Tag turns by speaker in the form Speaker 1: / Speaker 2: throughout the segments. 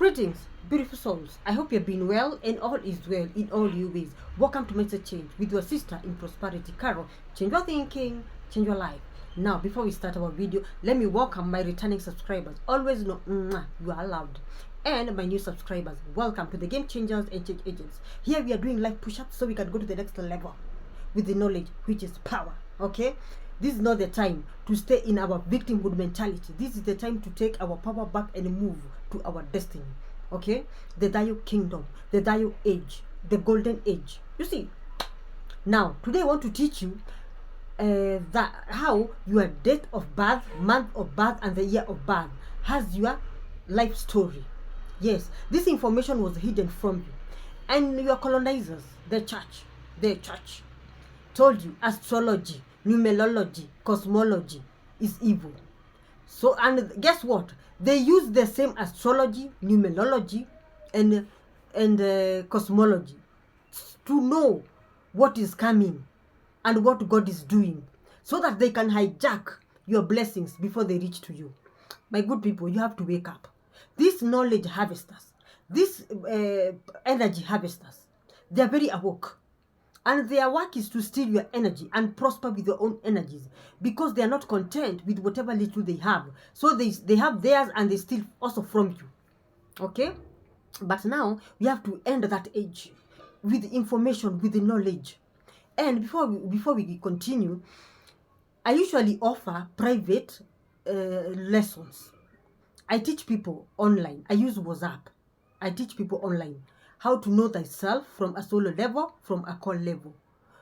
Speaker 1: Greetings, beautiful souls. I hope you've been well and all is well in all your ways. Welcome to Mindset Change with your sister in prosperity, Carol. Change your thinking, change your life. Now, before we start our video, let me welcome my returning subscribers. Always know you are loved. And my new subscribers, welcome to the Game Changers and Change Agents. Here we are doing life push-ups so we can go to the next level with the knowledge, which is power. Okay? This is not the time to stay in our victimhood mentality. This is the time to take our power back and move to our destiny. Okay? The Dio kingdom, the Dio age, the golden age. You see? Now, today I want to teach you that how your date of birth, month of birth, and the year of birth has your life story. Yes, this information was hidden from you. And your colonizers, the church, told you astrology, numerology, cosmology is evil. So, and guess what? They use the same astrology, numerology, and cosmology to know what is coming and what God is doing, so that they can hijack your blessings before they reach to you. My good people, you have to wake up. These knowledge harvesters, these energy harvesters, they are very awoke. And their work is to steal your energy and prosper with your own energies, because they are not content with whatever little they have. So they have theirs and they steal also from you. Okay? But now we have to end that age with information, with the knowledge. And before we continue, I usually offer private lessons. I teach people online. I use WhatsApp. I teach people online how to know thyself from a soul level, from a core level,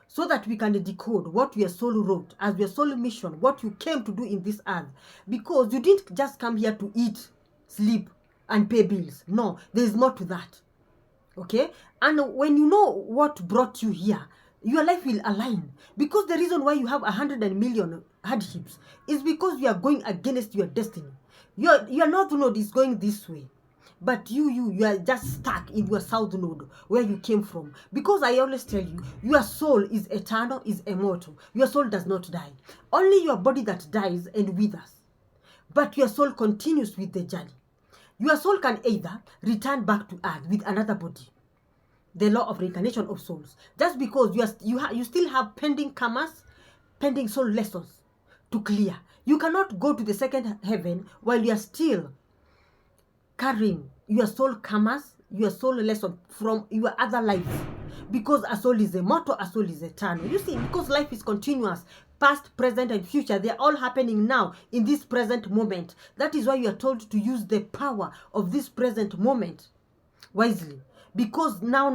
Speaker 1: so that we can decode what your soul wrote as your soul mission, what you came to do in this earth. Because you didn't just come here to eat, sleep, and pay bills. No, there is more to that. Okay? And when you know what brought you here, your life will align. Because the reason why you have 100 million hardships is because you are going against your destiny. Your north node is going this way, but you are just stuck in your south node where you came from. Because I always tell you, your soul is eternal, is immortal. Your soul does not die. Only your body that dies and withers. But your soul continues with the journey. Your soul can either return back to earth with another body, the law of reincarnation of souls. Just because you still have pending karmas, pending soul lessons to clear. You cannot go to the second heaven while you are still carrying your soul karmas, your soul lesson from your other lives. Because a soul is immortal, a soul is eternal. You see, because life is continuous, past, present, and future, they are all happening now in this present moment. That is why you are told to use the power of this present moment wisely. Because now,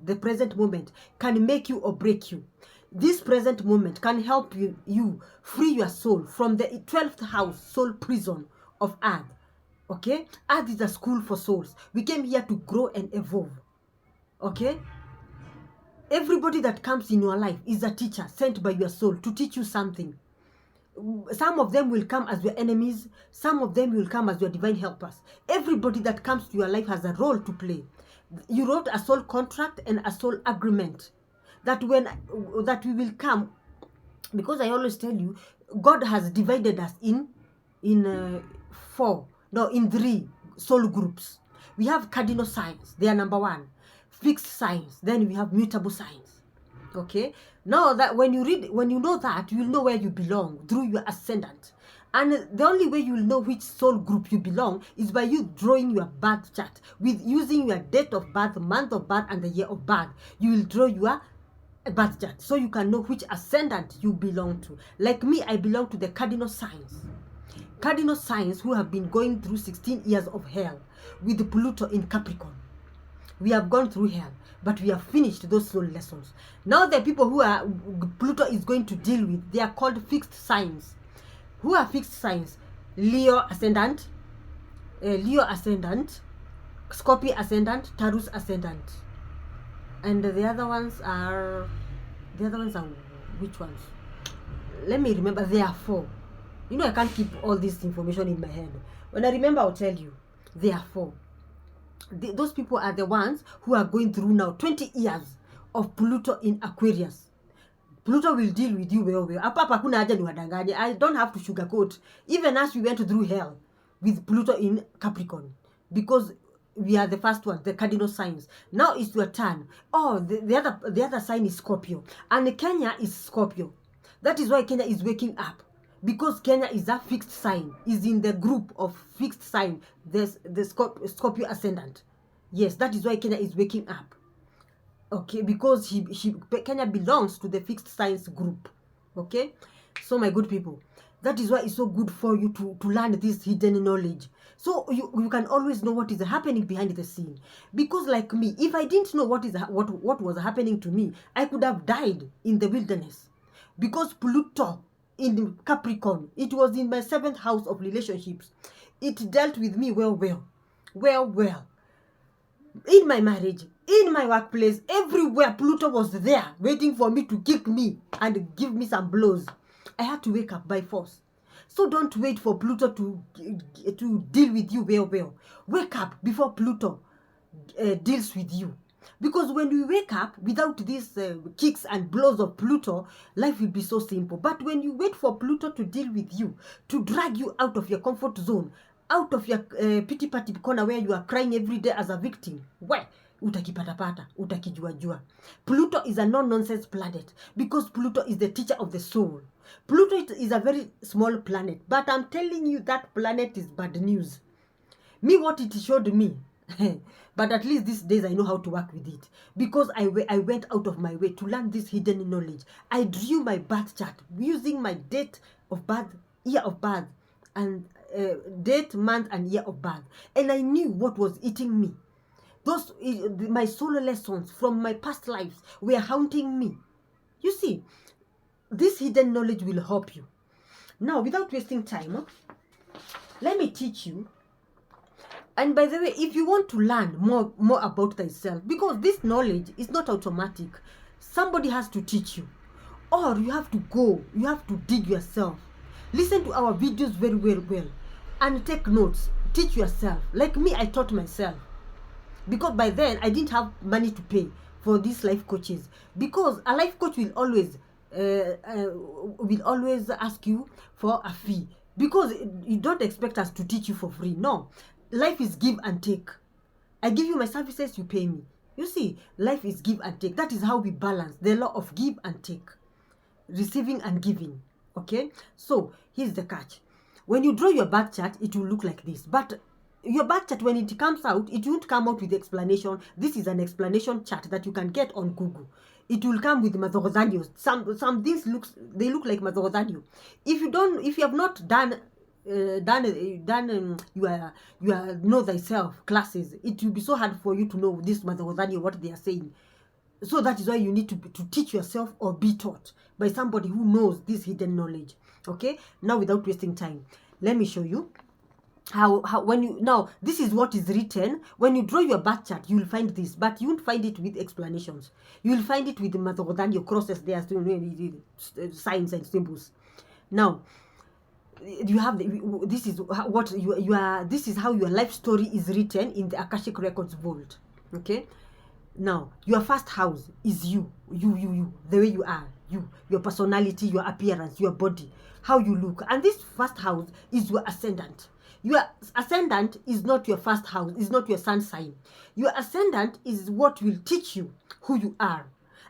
Speaker 1: the present moment can make you or break you. This present moment can help you free your soul from the 12th house soul prison of earth. Okay? Earth is a school for souls. We came here to grow and evolve. Okay? Everybody that comes in your life is a teacher sent by your soul to teach you something. Some of them will come as your enemies. Some of them will come as your divine helpers. Everybody that comes to your life has a role to play. You wrote a soul contract and a soul agreement that we will come, because I always tell you, God has divided us in 3 soul groups. We have cardinal signs, they are number 1. Fixed signs, then we have mutable signs. Okay? Now that when you know that, you will know where you belong through your ascendant. And the only way you will know which soul group you belong is by you drawing your birth chart. With using your date of birth, month of birth, and the year of birth, you will draw your birth chart, so you can know which ascendant you belong to. Like me, I belong to the cardinal signs. Cardinal signs who have been going through 16 years of hell with Pluto in Capricorn. We have gone through hell, but we have finished those soul lessons. Now the people who are Pluto is going to deal with, they are called fixed signs. Who are fixed signs? Leo ascendant, Scorpio ascendant, Taurus ascendant. And the other ones are which ones? Let me remember. There are 4. You know, I can't keep all this information in my head. When I remember, I'll tell you. There are 4. Those people are the ones who are going through now 20 years of Pluto in Aquarius. Pluto will deal with you well. I don't have to sugarcoat. Even as we went through hell with Pluto in Capricorn, because we are the first one, the cardinal signs. Now it's your turn. Oh, the other sign is Scorpio, and Kenya is Scorpio. That is why Kenya is waking up, because Kenya is a fixed sign, is in the group of fixed sign. There's the Scorpio ascendant. Yes, that is why Kenya is waking up. Okay, because Kenya belongs to the fixed signs group. Okay, so my good people, that is why it's so good for you to learn this hidden knowledge, so you can always know what is happening behind the scene. Because like me, if I didn't know what was happening to me, I could have died in the wilderness. Because Pluto in Capricorn, it was in my 7th house of relationships. It dealt with me well. In my marriage, in my workplace, everywhere, Pluto was there waiting for me to kick me and give me some blows. I had to wake up by force. So don't wait for Pluto to deal with you well. Wake up before Pluto deals with you. Because when we wake up without these kicks and blows of Pluto, life will be so simple. But when you wait for Pluto to deal with you, to drag you out of your comfort zone, out of your pity party corner where you are crying every day as a victim, where utakipatapata, utakijuajua. Pluto is a no-nonsense planet, because Pluto is the teacher of the soul. Pluto is a very small planet, but I'm telling you that planet is bad news. Me, what it showed me, but at least these days I know how to work with it, because I went out of my way to learn this hidden knowledge. I drew my birth chart using my date of birth, year of birth, and date, month, and year of birth, and I knew what was eating me. Those my soul lessons from my past lives were haunting me. You see, this hidden knowledge will help you. Now, without wasting time, let me teach you. And by the way, if you want to learn more about thyself, because this knowledge is not automatic, somebody has to teach you, or you have to go, you have to dig yourself. Listen to our videos very well, and take notes. Teach yourself. Like me, I taught myself, because by then I didn't have money to pay for these life coaches, because a life coach will always ask you for a fee, because you don't expect us to teach you for free. No, life is give and take. I give you my services, you pay me. You see, life is give and take. That is how we balance the law of give and take, receiving and giving. Okay, so here's the catch. When you draw your birth chart, it will look like this, but your birth chart, when it comes out, it won't come out with the explanation. This is an explanation chart that you can get on Google. It will come with Mazorodhanio. Some things look like Mazorodhanio. If you have not done your know thyself classes, it will be so hard for you to know this Mazorodhanio, what they are saying. So that is why you need to teach yourself or be taught by somebody who knows this hidden knowledge. Okay, now without wasting time, let me show you how when you, now this is what is written. When you draw your birth chart, you will find this, but you won't find it with explanations. You will find it with the Mazorodhanio crosses, there signs and symbols. Now you have this is what you are. This is how your life story is written in the Akashic Records vault. Okay, now your first house is you, the way you are, your personality, your appearance, your body, how you look. And this first house is your ascendant. Your ascendant is not your first house, is not your sun sign. Your ascendant is what will teach you who you are.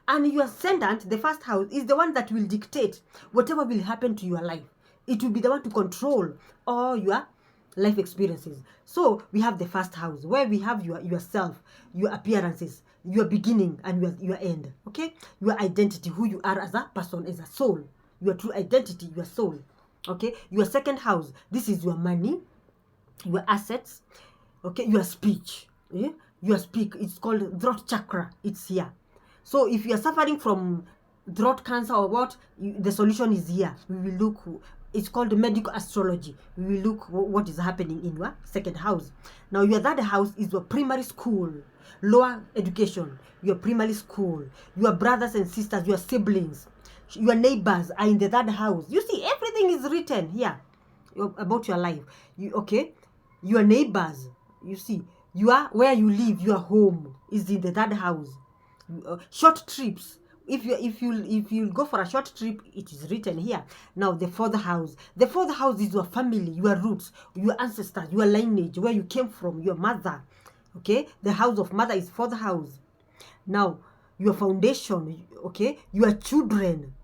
Speaker 1: And your ascendant, the first house, is the one that will dictate whatever will happen to your life. It will be the one to control all your life experiences. So we have the first house, where we have yourself, your appearances, your beginning and your end. Okay, your identity, who you are as a person, as a soul, your true identity, your soul. Okay, your second house, this is your money, your assets. Okay, your speech, your speak, it's called throat chakra, it's here. So if you are suffering from throat cancer or what, the solution is here. We will look, it's called medical astrology. We will look what is happening in your second house. Now your third house is your primary school, lower education, your primary school, your brothers and sisters, your siblings, your neighbors are in the third house. You see, everything is written here about your life. Okay, your neighbors, you see, where you live, your home is in the third house. Short trips, If you go for a short trip, it is written here. Now the fourth house. The fourth house is your family, your roots, your ancestors, your lineage, where you came from, your mother. Okay, the house of mother is fourth house. Now your foundation, okay, your children,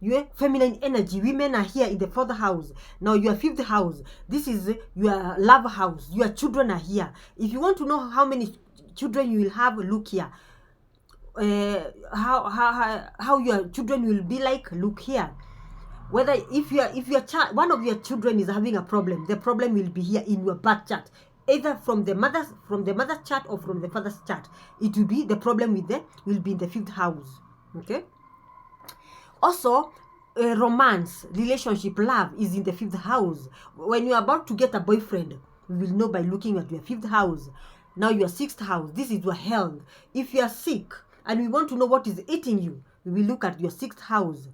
Speaker 1: your feminine energy. Women are here in the fourth house. Now your fifth house, this is your love house. Your children are here. If you want to know how many children you will have, look here. How your children will be like, look here. Whether if your child, one of your children is having a problem, the problem will be here in your birth chart, either from the mother's chart or from the father's chart. It will be the problem with the will be in the fifth house. Okay. Also, romance, relationship, love is in the fifth house. When you are about to get a boyfriend, you will know by looking at your fifth house. Now your sixth house, this is your health. If you are sick and we want to know what is eating you, we will look at your sixth house.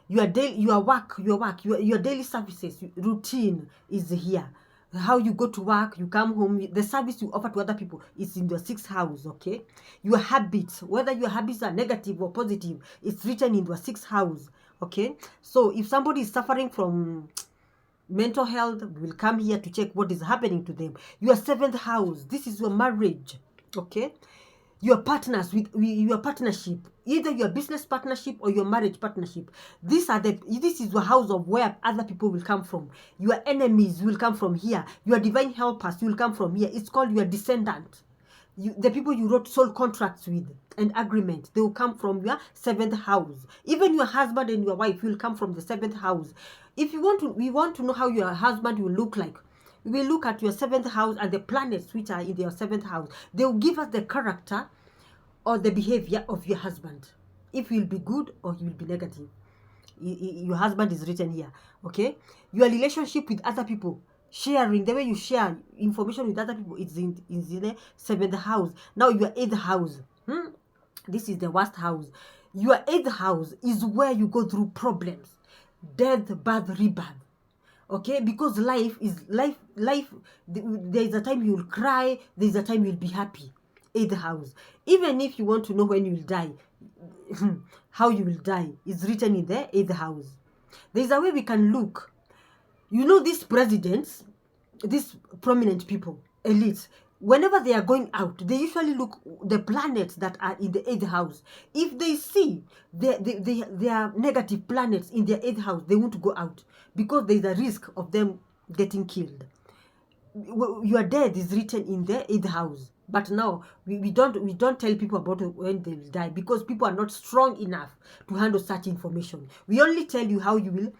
Speaker 1: Your daily, your daily services, routine is here. How you go to work, you come home, the service you offer to other people is in your sixth house. Okay, your habits, whether your habits are negative or positive, it's written in your sixth house. Okay, so if somebody is suffering from mental health, we will come here to check what is happening to them. Your seventh house, this is your marriage. Okay, your partners, with your partnership, either your business partnership or your marriage partnership. This is your house of where other people will come from. Your enemies will come from here. Your divine helpers will come from here. It's called your descendant. The people you wrote soul contracts with and agreement, they will come from your seventh house. Even your husband and your wife will come from the seventh house. If we want to know how your husband will look like, we will look at your seventh house and the planets which are in your seventh house. They will give us the character or the behavior of your husband. If he will be good or he will be negative. Your husband is written here. Okay, your relationship with other people, sharing, the way you share information with other people, is in the seventh house. Now your eighth house, this is the worst house. Your eighth house is where you go through problems, death, birth, rebirth. Okay, because life is life. There is a time you will cry, there is a time you will be happy. Eighth house. Even if you want to know when you will die, how you will die is written in the eighth house. There is a way we can look. You know, these presidents, these prominent people, elites, whenever they are going out, they usually look the planets that are in the eighth house. If they see there are negative planets in their eighth house, they won't go out because there is a risk of them getting killed. Your death is written in the eighth house. But now we don't tell people about when they will die because people are not strong enough to handle such information. We only tell you how you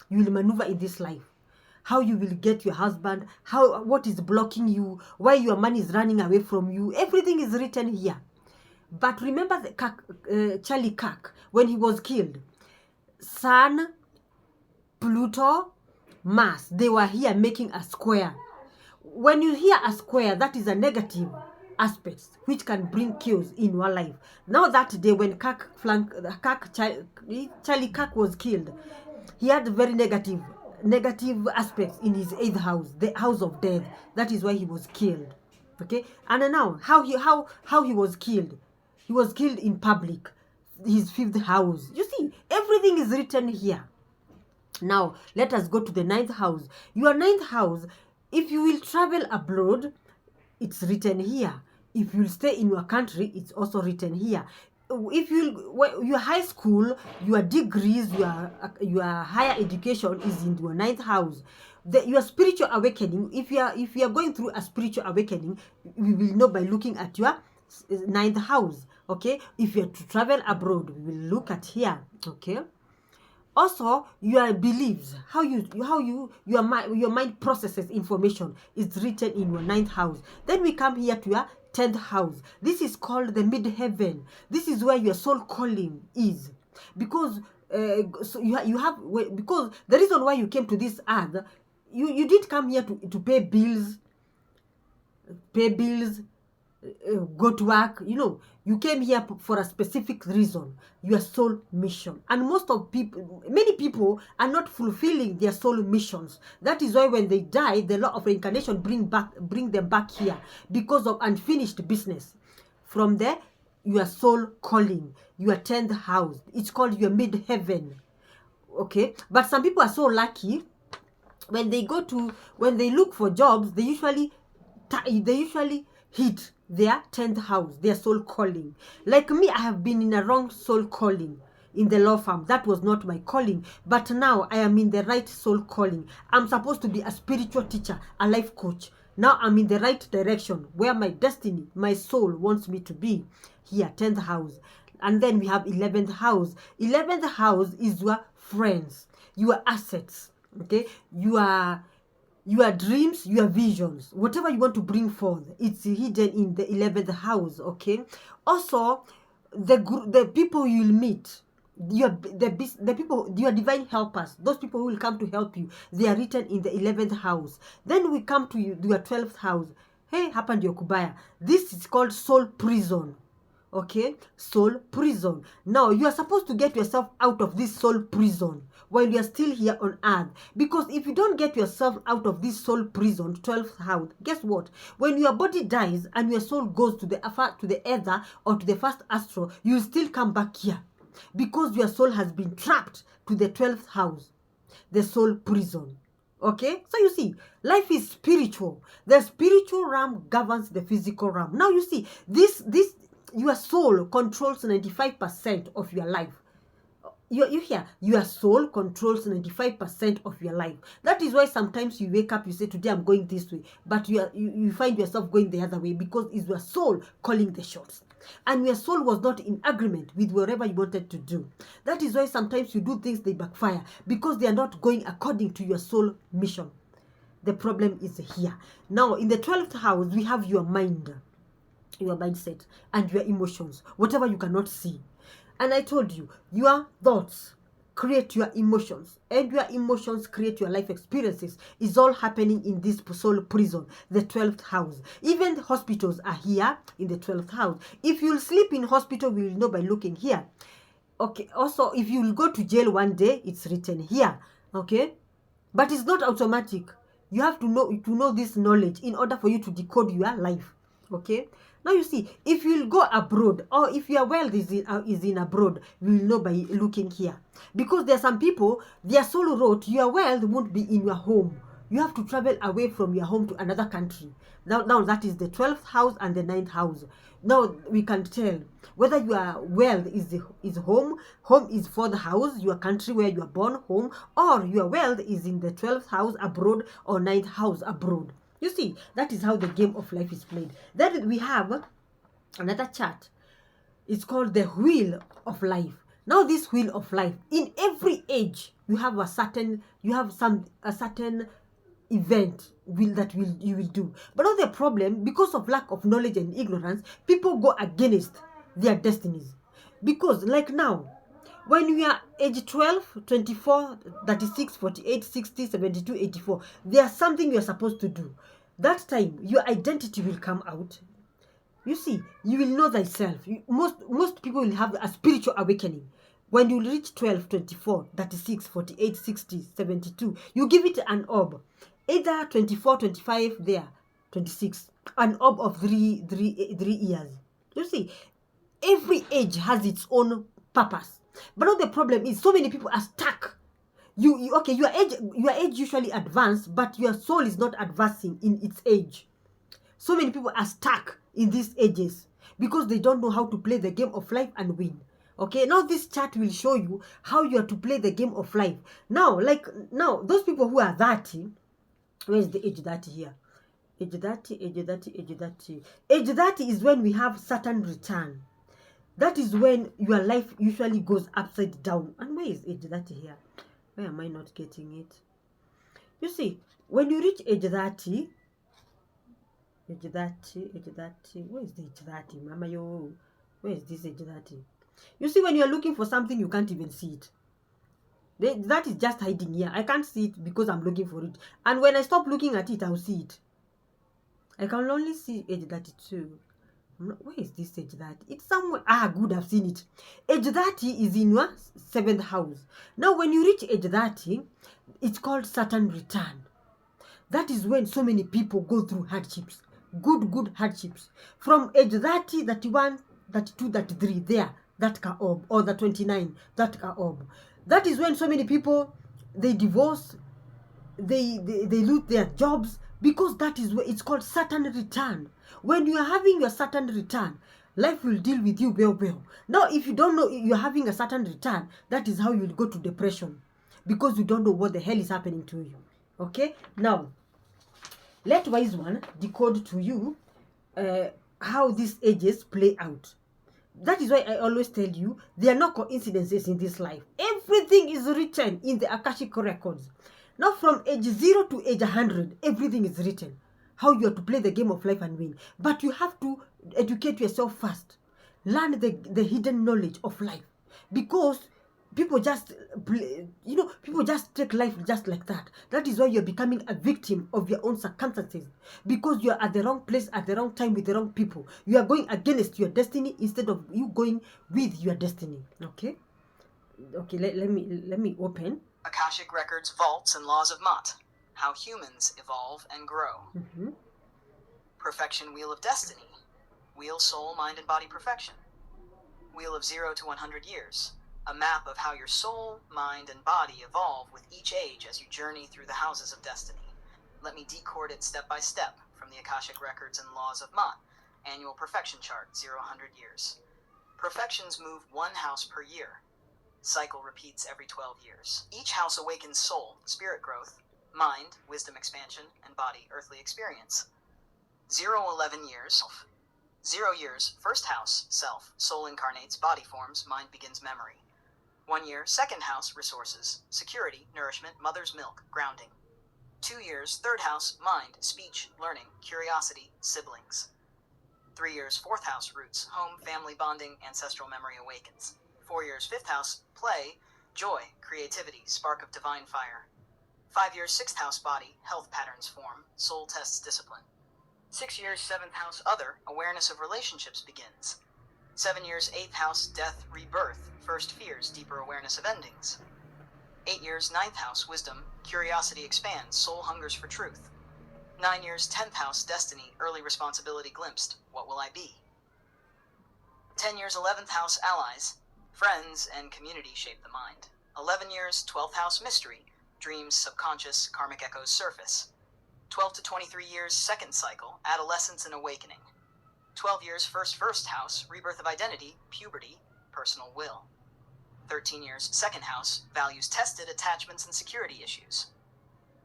Speaker 1: will maneuver in this life, how you will get your husband, what is blocking you, why your money is running away from you. Everything is written here. But remember Charlie Kirk, when he was killed, Sun, Pluto, Mars, they were here making a square. When you hear a square, that is a negative aspects which can bring chaos in your life. Now that day when Charlie Kirk was killed, he had very negative aspects in his eighth house, the house of death. That is why he was killed. Okay, and now how he was killed. He was killed in public, his fifth house. You see, everything is written here. Now let us go to the ninth house. Your ninth house, if you will travel abroad, it's written here. If you stay in your country, it's also written here. If your high school, your degrees, your higher education is in your ninth house. Your spiritual awakening, if you are going through a spiritual awakening, we will know by looking at your ninth house. Okay, if you are to travel abroad, we will look at here. Okay. Also, your beliefs, your mind processes information is written in your ninth house. Then we come here to your 10th house. This is called the mid-heaven. This is where your soul calling is. Because because the reason why you came to this earth, you did come here to pay bills, go to work. You know, you came here for a specific reason, your soul mission. And many people are not fulfilling their soul missions. That is why when they die, the law of reincarnation bring them back here because of unfinished business. From there, your soul calling, your 10th house. It's called your mid-heaven. Okay, but some people are so lucky when they look for jobs, they usually hit their 10th house, their soul calling. Like me, I have been in a wrong soul calling in the law firm. That was not my calling, but now I am in the right soul calling. I'm supposed to be a spiritual teacher, a life coach. Now I'm in the right direction where my destiny, my soul wants me to be. Here, 10th house. And then we have 11th house. 11th house is your friends, your assets, okay, your dreams, your visions, whatever you want to bring forth, it's hidden in the 11th house. Okay, also the people you'll meet, the people, your divine helpers, those people who will come to help you, they are written in the 11th house. Then we come to your 12th house. Hey, happened your kubaya. This is called soul prison. Okay, soul prison. Now you are supposed to get yourself out of this soul prison while you are still here on earth, because if you don't get yourself out of this soul prison, 12th house, guess what? When your body dies and your soul goes to the ether or to the first astral, you will still come back here because your soul has been trapped to the 12th house, the soul prison. Okay, so you see, life is spiritual. The spiritual realm governs the physical realm. Now you see, this your soul controls 95% of your life. You hear? Your soul controls 95% of your life. That is why sometimes you wake up, you say, today I'm going this way, but you find yourself going the other way, because it's your soul calling the shots. And your soul was not in agreement with whatever you wanted to do. That is why sometimes you do things, they backfire, because they are not going according to your soul mission. The problem is here. Now, in the 12th house, we have your mind, your mindset, and your emotions, whatever you cannot see. And I told you, your thoughts create your emotions, and your emotions create your life experiences. It's all happening in this soul prison, the 12th house. Even the hospitals are here in the 12th house. If you'll sleep in hospital, we will know by looking here. Okay, also, if you'll go to jail one day, it's written here. Okay, but it's not automatic. You have to know this knowledge in order for you to decode your life. Okay, now you see, if you'll go abroad, or if your wealth is in abroad, we will know by looking here. Because there are some people, their soul wrote, your wealth won't be in your home. You have to travel away from your home to another country. Now that is the 12th house and the 9th house. Now we can tell whether your wealth is home. Home is for the house, your country where you are born, home, or your wealth is in the 12th house abroad or 9th house abroad. You see, that is how the game of life is played. Then we have another chart. It's called the wheel of life. Now this wheel of life, in every age, you have a certain event you will do. But now the problem, because of lack of knowledge and ignorance, people go against their destinies. Because like now, when you are age 12, 24, 36, 48, 60, 72, 84, there's something you're supposed to do. That time, your identity will come out. You see, you will know thyself. Most people will have a spiritual awakening. When you reach 12, 24, 36, 48, 60, 72, you give it an orb. Either 24, 25, there, 26. An orb of three years. You see, every age has its own purpose. But now the problem is so many people are stuck. Okay, your age usually advance, but your soul is not advancing in its age. So many people are stuck in these ages because they don't know how to play the game of life and win. Okay, now this chart will show you how you are to play the game of life. Now, those people who are 30, where is the age 30 here? Age 30, age 30, age 30. Age 30 is when we have Saturn return. That is when your life usually goes upside down. And where is age 30 here? Why am I not getting it? You see, when you reach age 30, age 30, where is the age 30? Mama, yo, where is this age 30? You see, when you're looking for something, you can't even see it. That is just hiding here. I can't see it because I'm looking for it. And when I stop looking at it, I'll see it. I can only see age 32. Where is this age 30? It's somewhere. Ah, good, I've seen it. Age 30 is in your 7th house. Now, when you reach age 30, it's called Saturn return. That is when so many people go through hardships. Good hardships. From age 30, 31, 32, 33, there, that Kaob, or the 29, that Kaob. That is when so many people, they divorce, they lose their jobs, because that is where it's called Saturn return. When you are having your Saturn return, life will deal with you well. Now, if you don't know you're having a Saturn return, that is how you will go to depression, because you don't know what the hell is happening to you. Okay, now let Wise One decode to you how these ages play out. That is why I always tell you, there are no coincidences in this life. Everything is written in the Akashic records. Now, from age 0 to age 100, everything is written. How you are to play the game of life and win. But you have to educate yourself first. Learn the hidden knowledge of life. Because people just people just take life just like that. That is why you're becoming a victim of your own circumstances, because you're at the wrong place at the wrong time with the wrong people. You are going against your destiny instead of you going with your destiny. Okay, let me open
Speaker 2: Akashic Records, Vaults, and Laws of Ma'at. How Humans Evolve and Grow. Perfection Wheel of Destiny. Wheel, Soul, Mind, and Body Perfection. Wheel of 0 to 100 Years. A map of how your soul, mind, and body evolve with each age as you journey through the houses of destiny. Let me decode it step by step from the Akashic Records and Laws of Ma'at. Annual Perfection Chart, 0-100 Years. Perfections move one house per year. Cycle repeats every 12 years. Each house awakens soul, spirit growth, mind, wisdom expansion, and body, earthly experience. 0-11 years. 0 years, first house, self, soul incarnates, body forms, mind begins memory. 1 year, second house, resources, security, nourishment, mother's milk, grounding. 2 years, third house, mind, speech, learning, curiosity, siblings. 3 years, fourth house, roots, home, family bonding, ancestral memory awakens. 4 years, fifth house, play, joy, creativity, spark of divine fire. 5 years, sixth house, body, health patterns form, soul tests discipline. 6 years, seventh house, other, awareness of relationships begins. 7 years, eighth house, death, rebirth, first fears, deeper awareness of endings. 8 years, ninth house, wisdom, curiosity expands, soul hungers for truth. 9 years, 10th house, destiny, early responsibility glimpsed, what will I be? 10 years, 11th house, allies, friends and community shape the mind. 11 years, 12th house, mystery, dreams, subconscious, karmic echoes surface. 12 to 23 years, second cycle, adolescence and awakening. 12 years, first house, rebirth of identity, puberty, personal will. 13 years, second house, values tested, attachments and security issues.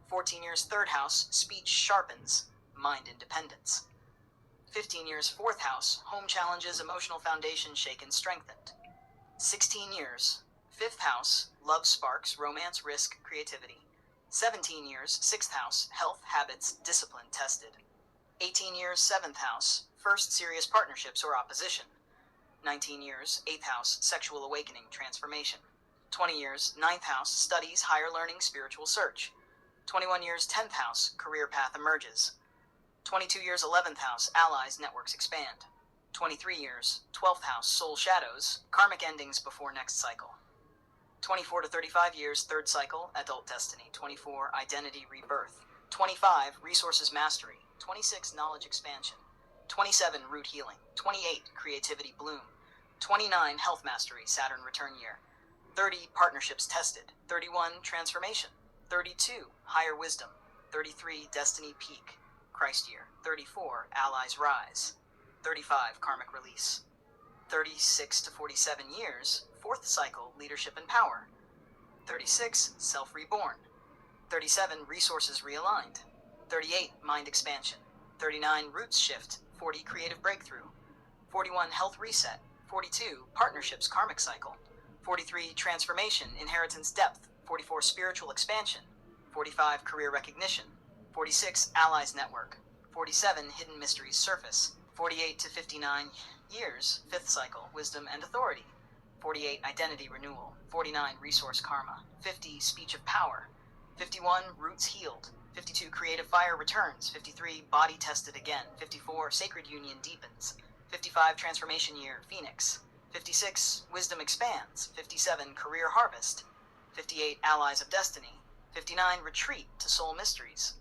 Speaker 2: 14 years, third house, speech sharpens, mind independence. 15 years, fourth house, home challenges, emotional foundation shaken, strengthened. 16 years, fifth house, love sparks, romance, risk, creativity. 17 years, sixth house, health, habits, discipline tested. 18 years, seventh house, first serious partnerships or opposition. 19 years, eighth house, sexual awakening, transformation. 20 years, ninth house, studies, higher learning, spiritual search. 21 years, 10th house, career path emerges. 22 years, 11th house, allies, networks expand. 23 years, 12th house, soul shadows, karmic endings before next cycle. 24 to 35 years, third cycle, adult destiny. 24, identity rebirth. 25, resources mastery. 26, knowledge expansion. 27, root healing. 28, creativity bloom. 29, health mastery, Saturn return year. 30, partnerships tested. 31, transformation. 32, higher wisdom. 33, destiny peak, Christ year. 34, allies rise. 35, karmic release. 36 to 47 years, fourth cycle, leadership and power. 36, self-reborn. 37, resources realigned. 38, mind expansion. 39, roots shift. 40, creative breakthrough. 41, health reset. 42, partnerships, karmic cycle. 43, transformation, inheritance depth. 44, spiritual expansion. 45, career recognition. 46, allies network. 47, hidden mysteries surface. 48 to 59 years, fifth cycle, wisdom and authority. 48, identity renewal. 49, resource karma. 50, speech of power. 51, roots healed. 52, creative fire returns. 53, body tested again. 54, sacred union deepens. 55, transformation year, phoenix. 56, wisdom expands. 57, career harvest. 58, allies of destiny. 59, retreat to soul mysteries.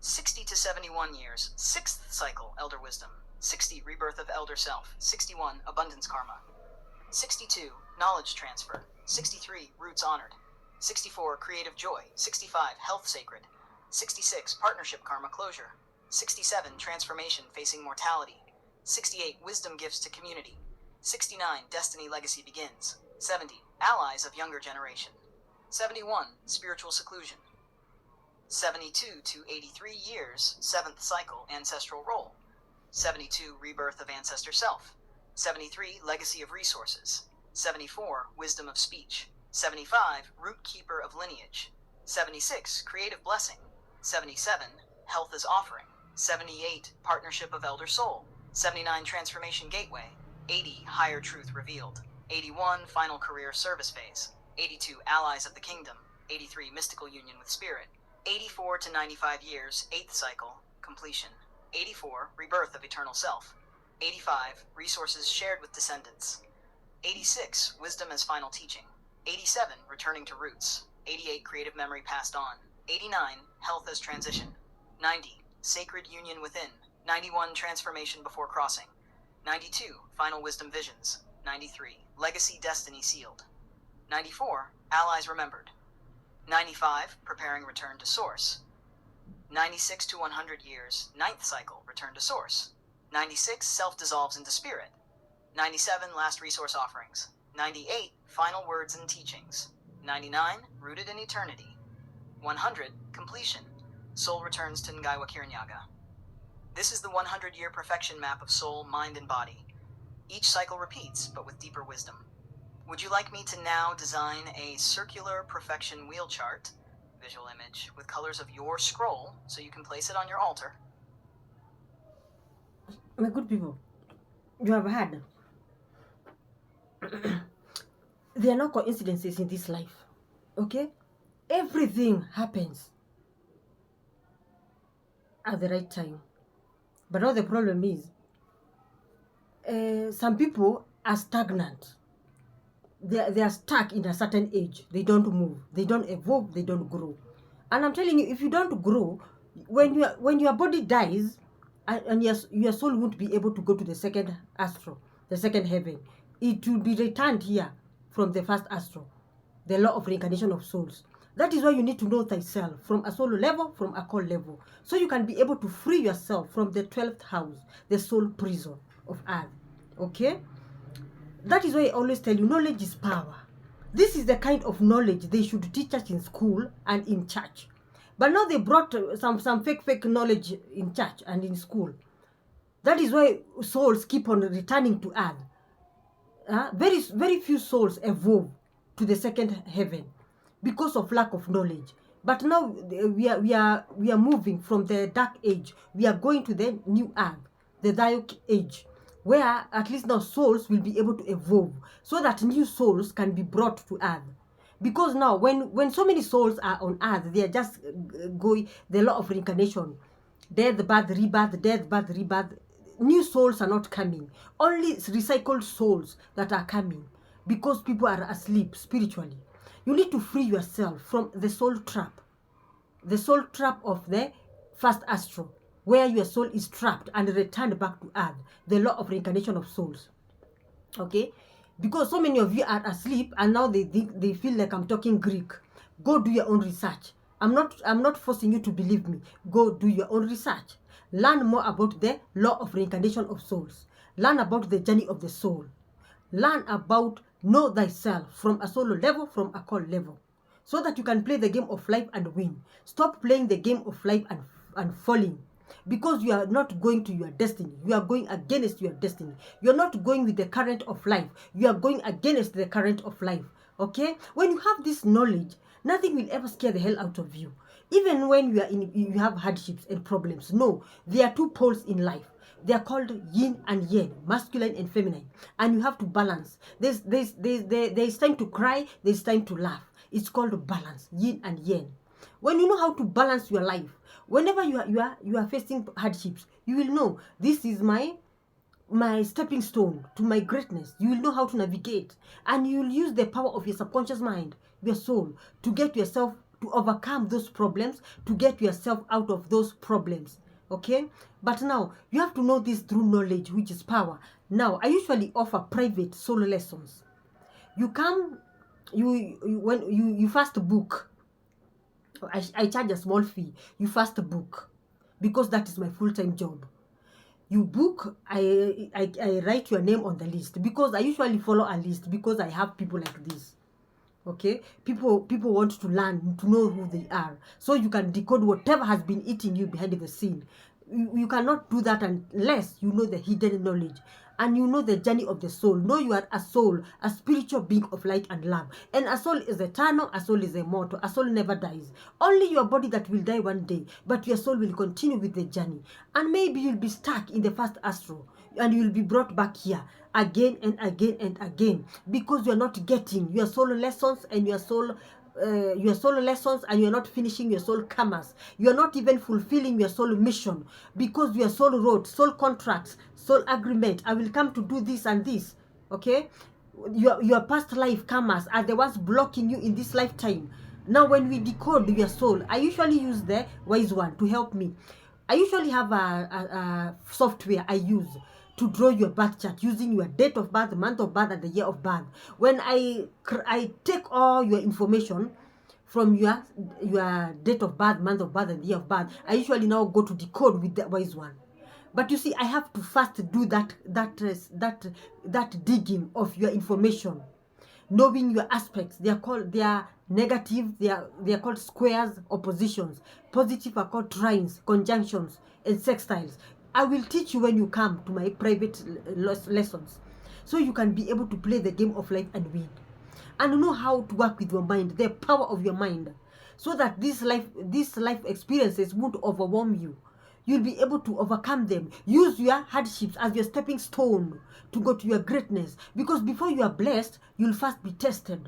Speaker 2: 60 to 71 years, sixth cycle, Elder Wisdom. 60. Rebirth of Elder Self. 61. Abundance Karma. 62. Knowledge Transfer. 63. Roots Honored. 64. Creative Joy. 65. Health Sacred. 66. Partnership Karma Closure. 67. Transformation Facing Mortality. 68. Wisdom Gifts to Community. 69. Destiny Legacy Begins. 70. Allies of Younger Generation. 71. Spiritual Seclusion. 72 to 83 years, 7th Cycle, Ancestral Role. 72. Rebirth of Ancestor Self. 73. Legacy of Resources. 74. Wisdom of Speech. 75. Root Keeper of Lineage. 76. Creative Blessing. 77. Health as Offering. 78. Partnership of Elder Soul. 79. Transformation Gateway. 80. Higher Truth Revealed. 81. Final Career Service Phase. 82. Allies of the Kingdom. 83. Mystical Union with Spirit. 84 to 95 years, 8th Cycle, Completion. 84. Rebirth of Eternal Self. 85. Resources Shared with Descendants. 86. Wisdom as Final Teaching. 87. Returning to Roots. 88. Creative Memory Passed On. 89. Health as Transition. 90. Sacred Union Within. 91. Transformation Before Crossing. 92. Final Wisdom Visions. 93. Legacy Destiny Sealed. 94. Allies Remembered. 95. Preparing Return to Source. 96 to 100 years, 9th Cycle, Return to Source. 96. Self-dissolves into Spirit. 97. Last Resource Offerings. 98. Final Words and Teachings. 99. Rooted in Eternity. 100. Completion. Soul returns to Ngaiwa Kirinyaga. This is the 100-year perfection map of soul, mind, and body. Each cycle repeats, but with deeper wisdom. Would you like me to now design a circular perfection wheel chart, visual image, with colors of your scroll, so you can place it on your altar?
Speaker 1: My good people, you have heard. There are no coincidences in this life. Okay? Everything happens at the right time. But now the problem is, some people are stagnant. They are stuck in a certain age. They don't move. They don't evolve. They don't grow. And I'm telling you, if you don't grow, when your body dies, and your soul won't be able to go to the second astral, the second heaven. It will be returned here from the first astral, the law of reincarnation of souls. That is why you need to know thyself from a soul level, from a core level, so you can be able to free yourself from the 12th house, the soul prison of earth. Okay? That is why I always tell you, knowledge is power. This is the kind of knowledge they should teach us in school and in church. But now they brought some fake knowledge in church and in school. That is why souls keep on returning to earth. Very few souls evolve to the second heaven because of lack of knowledge. But now we are moving from the dark age. We are going to the new earth, the Diok age, where at least now souls will be able to evolve so that new souls can be brought to earth. Because now when so many souls are on earth, they are just going the law of reincarnation, death, birth, rebirth, death, birth, rebirth. New souls are not coming. Only recycled souls that are coming, because people are asleep spiritually. You need to free yourself from the soul trap of the first astral, where your soul is trapped and returned back to earth, the law of reincarnation of souls. Okay? Because so many of you are asleep and now they feel like I'm talking Greek. Go do your own research. I'm not forcing you to believe me. Go do your own research. Learn more about the law of reincarnation of souls. Learn about the journey of the soul. Learn about know thyself from a solo level, from a core level, so that you can play the game of life and win. Stop playing the game of life and falling, because you are not going to your destiny. You are going against your destiny. You are not going with the current of life. You are going against the current of life. Okay? When you have this knowledge, nothing will ever scare the hell out of you. Even when you have hardships and problems. No, there are two poles in life. They are called yin and yang, masculine and feminine, and you have to balance. There's time to cry, there's time to laugh. It's called balance, yin and yang. When you know how to balance your life, whenever you are facing hardships, you will know this is my stepping stone to my greatness. You will know how to navigate, and you will use the power of your subconscious mind, your soul, to get yourself to overcome those problems, to get yourself out of those problems. Okay, but now you have to know this through knowledge, which is power. Now I usually offer private solo lessons. You come, when you first book, I charge a small fee. You first book, because that is my full-time job. You book, I write your name on the list, because I usually follow a list, because I have people like this. Okay, people want to learn, to know who they are, so you can decode whatever has been eating you behind the scene. You cannot do that unless you know the hidden knowledge, and you know the journey of the soul. Know you are a soul, a spiritual being of light and love, and a soul is eternal, a soul is immortal, a soul never dies. Only your body that will die one day, but your soul will continue with the journey. And maybe you'll be stuck in the first astral, and you'll be brought back here again and again and again, because you're not getting your soul lessons, and your soul lessons, and you're not finishing your soul karmas. You're not even fulfilling your soul mission, because your soul wrote soul contracts, soul agreement. I will come to do this and this. Okay, your past life karmas are the ones blocking you in this lifetime. Now when we decode your soul, I usually use the wise one to help me. I usually have a software I use to draw your birth chart using your date of birth, month of birth, and the year of birth. When I take all your information from your date of birth, month of birth, and year of birth, I usually now go to decode with the wise one. But you see, I have to first do that digging of your information, knowing your aspects. They are negative, they are called squares, oppositions. Positive are called trines, conjunctions, and sextiles. I will teach you when you come to my private lessons, so you can be able to play the game of life and win, and know how to work with your mind, the power of your mind, so that these life experiences won't overwhelm you. You'll be able to overcome them. Use your hardships as your stepping stone to go to your greatness, because before you are blessed, you'll first be tested.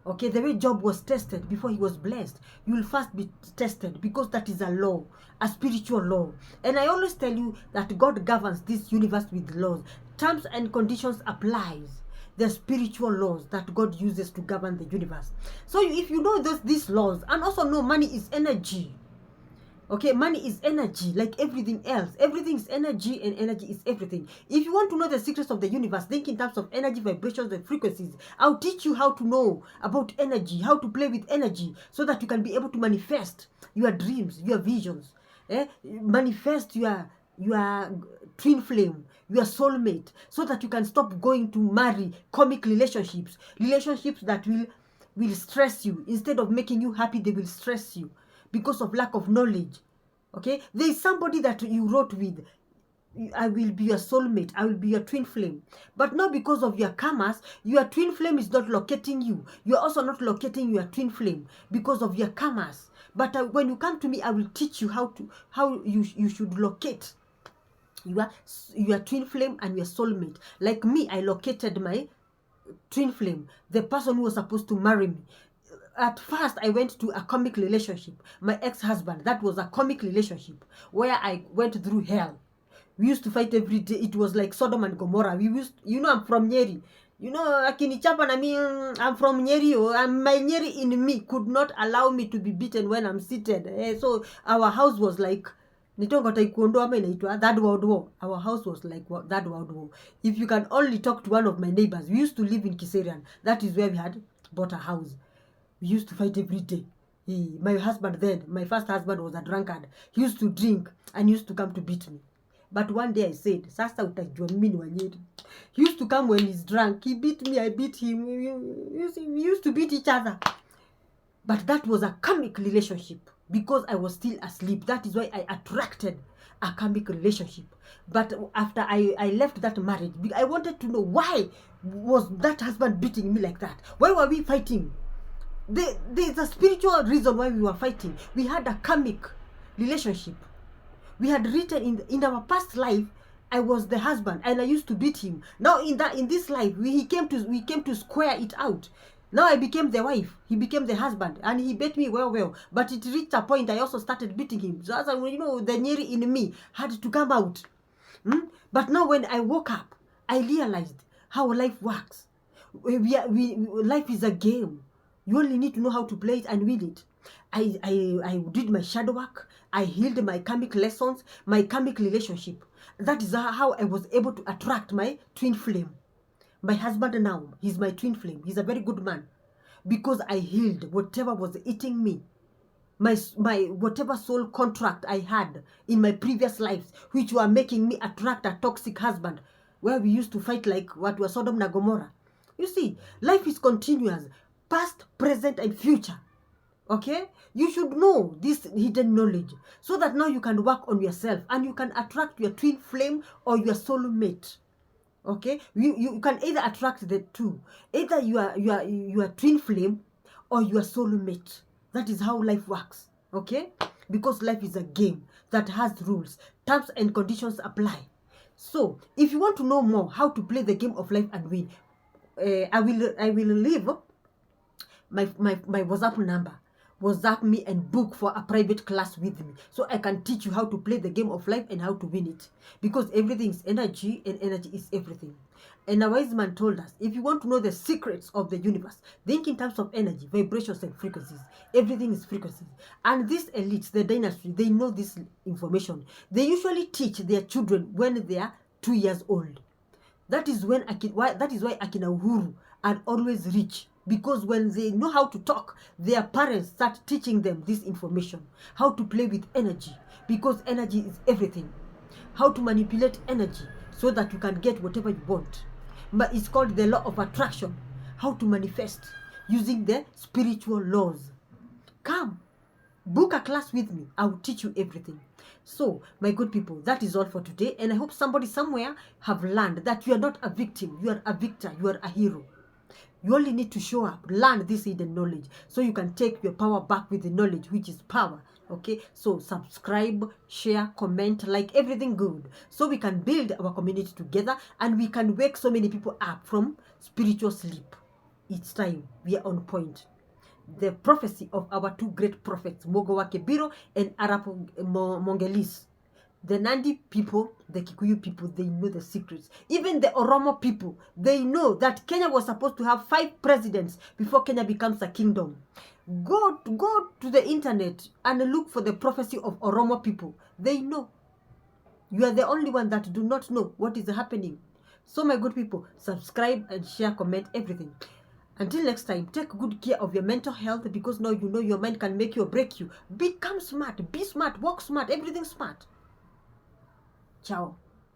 Speaker 1: Okay, the way Job was tested before he was blessed, you will first be tested, because that is a law, a spiritual law. And I always tell you that God governs this universe with laws. Terms and conditions applies. The spiritual laws that God uses to govern the universe. So if you know these laws, and also know money is energy. Okay, money is energy, like everything else. Everything is energy, and energy is everything. If you want to know the secrets of the universe, think in terms of energy, vibrations, and frequencies. I'll teach you how to know about energy, how to play with energy, so that you can be able to manifest your dreams, your visions. Manifest your twin flame, your soulmate, so that you can stop going to marry comic relationships that will stress you. Instead of making you happy, they will stress you, because of lack of knowledge. Okay, there is somebody that you wrote with, I will be your soulmate, I will be your twin flame, but not because of your karmas. Your twin flame is not locating you. You are also not locating your twin flame because of your karmas. But when you come to me, I will teach you how you should locate your twin flame and your soulmate. Like me, I located my twin flame, the person who was supposed to marry me. At first, I went to a comic relationship. My ex-husband, that was a comic relationship where I went through hell. We used to fight every day. It was like Sodom and Gomorrah. I'm from Nyeri. Akinichapa na mi, I'm from Nyeri. And my Nyeri in me could not allow me to be beaten when I'm seated. So our house was like, Third World War. Our house was like Third World War. If you can only talk to one of my neighbors, we used to live in Kiserian. That is where we had bought a house. We used to fight every day. My husband then, my first husband, was a drunkard. He used to drink and used to come to beat me. But one day I said, Sasa utajua mimi ni wa Nyeri. He used to come when he's drunk. He beat me, I beat him. We used to beat each other. But that was a karmic relationship, because I was still asleep. That is why I attracted a karmic relationship. But after I left that marriage, I wanted to know, why was that husband beating me like that? Why were we fighting? There's a spiritual reason why we were fighting. We had a karmic relationship. We had written in our past life, I was the husband and I used to beat him. Now in this life, we came to square it out. Now I became the wife, he became the husband, and he beat me well. But it reached a point I also started beating him. So as the Nyeri in me had to come out. But now when I woke up, I realized how life works. Life is a game. You only need to know how to play it and win it. I did my shadow work. I healed my karmic lessons, my karmic relationship. That is how I was able to attract my twin flame. My husband now, he's my twin flame. He's a very good man because I healed whatever was eating me. My whatever soul contract I had in my previous lives, which were making me attract a toxic husband, where we used to fight like what was Sodom and Gomorrah. You see, life is continuous, past, present, and future. Okay, you should know this hidden knowledge so that now you can work on yourself and you can attract your twin flame or your soulmate. Okay, you can either attract the two, either your twin flame or your soulmate. That is how life works. Okay, because life is a game that has rules, terms and conditions apply. So if you want to know more how to play the game of life and win, I will leave my WhatsApp number. WhatsApp me and book for a private class with me so I can teach you how to play the game of life and how to win it, because everything is energy and energy is everything. And a wise man told us, if you want to know the secrets of the universe, think in terms of energy, vibrations and frequencies. Everything is frequencies. And these elites, the dynasty, they know this information. They usually teach their children when they are 2 years old. That is why Akina Uhuru are always rich, because when they know how to talk, their parents start teaching them this information, how to play with energy, because energy is everything, how to manipulate energy so that you can get whatever you want. But it's called the law of attraction, how to manifest using the spiritual laws. Come, book a class with me. I will teach you everything. So, my good people, that is all for today. And I hope somebody somewhere have learned that you are not a victim. You are a victor. You are a hero. You only need to show up, learn this hidden knowledge, so you can take your power back with the knowledge, which is power. Okay, so subscribe, share, comment, like everything good, so we can build our community together and we can wake so many people up from spiritual sleep. It's time. We are on point. The prophecy of our two great prophets, Mogo wa Kibiro and Arap Mongelis. The Nandi people, the Kikuyu people, they know the secrets. Even the Oromo people, they know that Kenya was supposed to have 5 presidents before Kenya becomes a kingdom. Go to the internet and look for the prophecy of Oromo people. They know. You are the only one that do not know what is happening. So my good people, subscribe and share, comment, everything. Until next time, take good care of your mental health, because now you know your mind can make you or break you. Become smart, be smart, work smart, everything smart. Ciao.